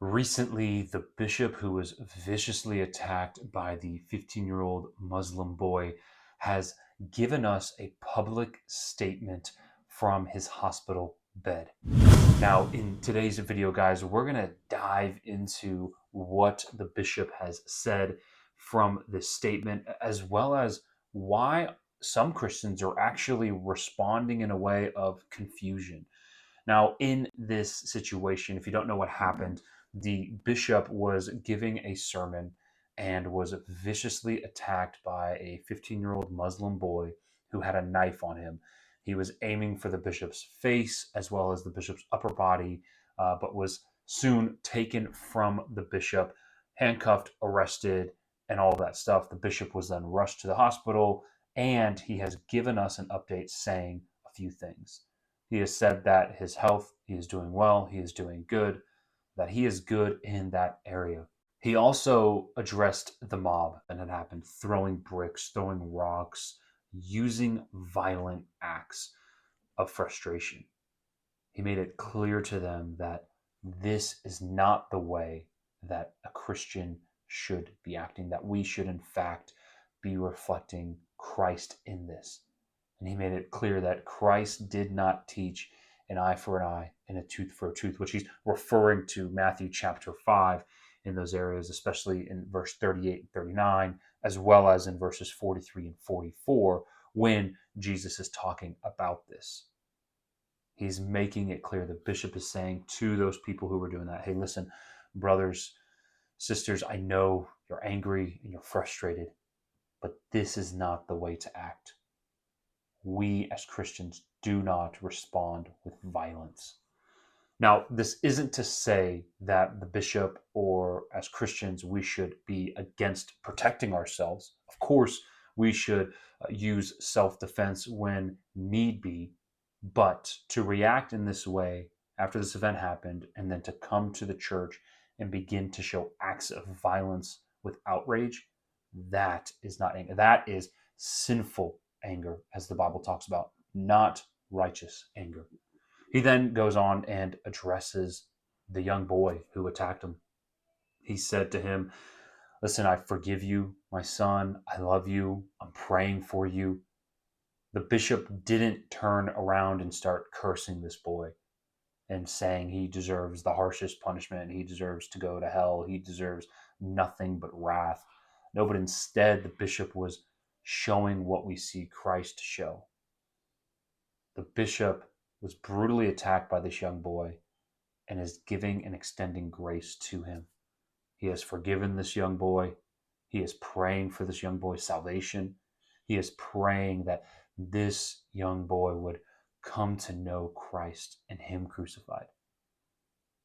Recently, the bishop who was viciously attacked by the 15-year-old Muslim boy has given us a public statement from his hospital bed. Now, in today's video, guys, we're going to dive into what the bishop has said from this statement, as well as why some Christians are actually responding in a way of confusion. Now, in this situation, if you don't know what happened, the bishop was giving a sermon and was viciously attacked by a 15-year-old Muslim boy who had a knife on him. He was aiming for the bishop's face as well as the bishop's upper body, but was soon taken from the bishop, handcuffed, arrested, and all that stuff. The bishop was then rushed to the hospital, and he has given us an update saying a few things. He has said that his health, he is doing well, he is doing good, that he is good in that area. He also addressed the mob that had happened, throwing bricks, throwing rocks, using violent acts of frustration. He made it clear to them that this is not the way that a Christian should be acting, that we should, in fact, be reflecting Christ in this. And he made it clear that Christ did not teach an eye for an eye and a tooth for a tooth, which he's referring to Matthew chapter 5 in those areas, especially in verse 38 and 39, as well as in verses 43 and 44, when Jesus is talking about this. He's making it clear. The bishop is saying to those people who were doing that, hey, listen, brothers, sisters, I know you're angry and you're frustrated, but this is not the way to act. We as Christians do not respond with violence. Now, this isn't to say that the bishop or as Christians we should be against protecting ourselves. Of course, we should use self defense when need be, but to react in this way after this event happened and then to come to the church and begin to show acts of violence with outrage, that is not anger. That is sinful anger, as the Bible talks about, not righteous anger. He then goes on and addresses the young boy who attacked him. He said to him, listen, I forgive you, my son. I love you. I'm praying for you. The bishop didn't turn around and start cursing this boy and saying he deserves the harshest punishment. He deserves to go to hell. He deserves nothing but wrath. No, but instead, the bishop was showing what we see Christ show. The bishop was brutally attacked by this young boy and is giving and extending grace to him. He has forgiven this young boy. He is praying for this young boy's salvation. He is praying that this young boy would come to know Christ and him crucified.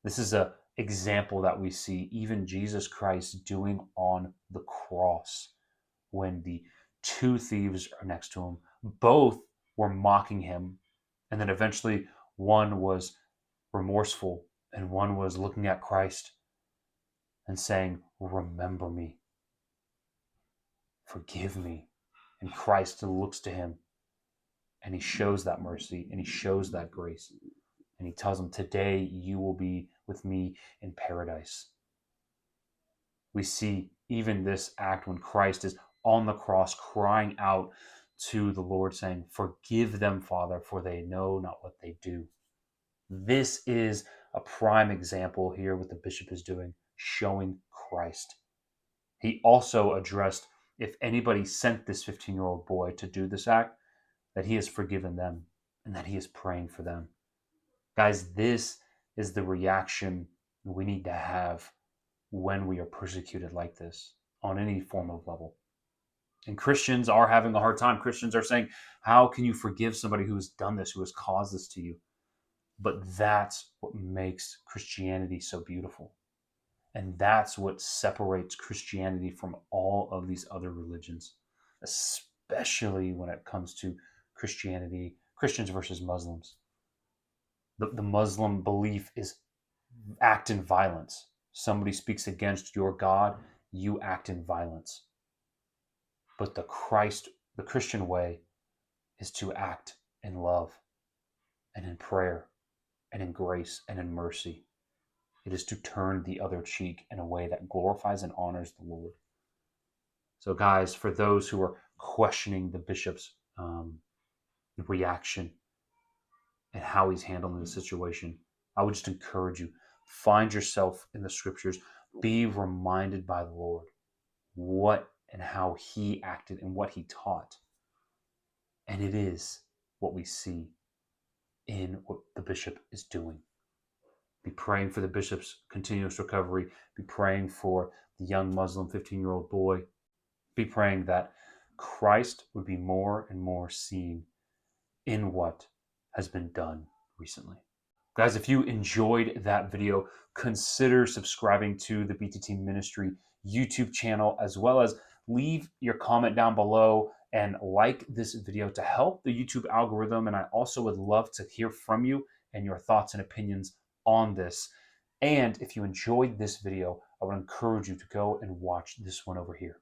This is an example that we see even Jesus Christ doing on the cross when the two thieves are next to him. Both were mocking him, and then eventually one was remorseful and one was looking at Christ and saying, remember me, forgive me. And Christ looks to him and he shows that mercy and he shows that grace. And he tells him, today you will be with me in paradise. We see even this act when Christ is on the cross crying out to the Lord saying, forgive them, Father, for they know not what they do. This is a prime example here what the bishop is doing, showing Christ. He also addressed if anybody sent this 15-year-old boy to do this act, that he has forgiven them and that he is praying for them. Guys, this is the reaction we need to have when we are persecuted like this on any form of level. And Christians are having a hard time. Christians are saying, how can you forgive somebody who has done this, who has caused this to you? But that's what makes Christianity so beautiful. And that's what separates Christianity from all of these other religions, especially when it comes to Christianity, Christians versus Muslims. The Muslim belief is act in violence. Somebody speaks against your God, you act in violence. But the Christian way is to act in love and in prayer and in grace and in mercy. It is to turn the other cheek in a way that glorifies and honors the Lord. So, guys, for those who are questioning the bishop's reaction and how he's handling the situation, I would just encourage you, find yourself in the scriptures, be reminded by the Lord what and how he acted and what he taught. And it is what we see in what the bishop is doing. Be praying for the bishop's continuous recovery. Be praying for the young Muslim 15-year-old boy. Be praying that Christ would be more and more seen in what has been done recently. Guys, if you enjoyed that video, consider subscribing to the BTteam Ministry YouTube channel, as well as leave your comment down below and like this video to help the YouTube algorithm. And I also would love to hear from you and your thoughts and opinions on this. And if you enjoyed this video, I would encourage you to go and watch this one over here.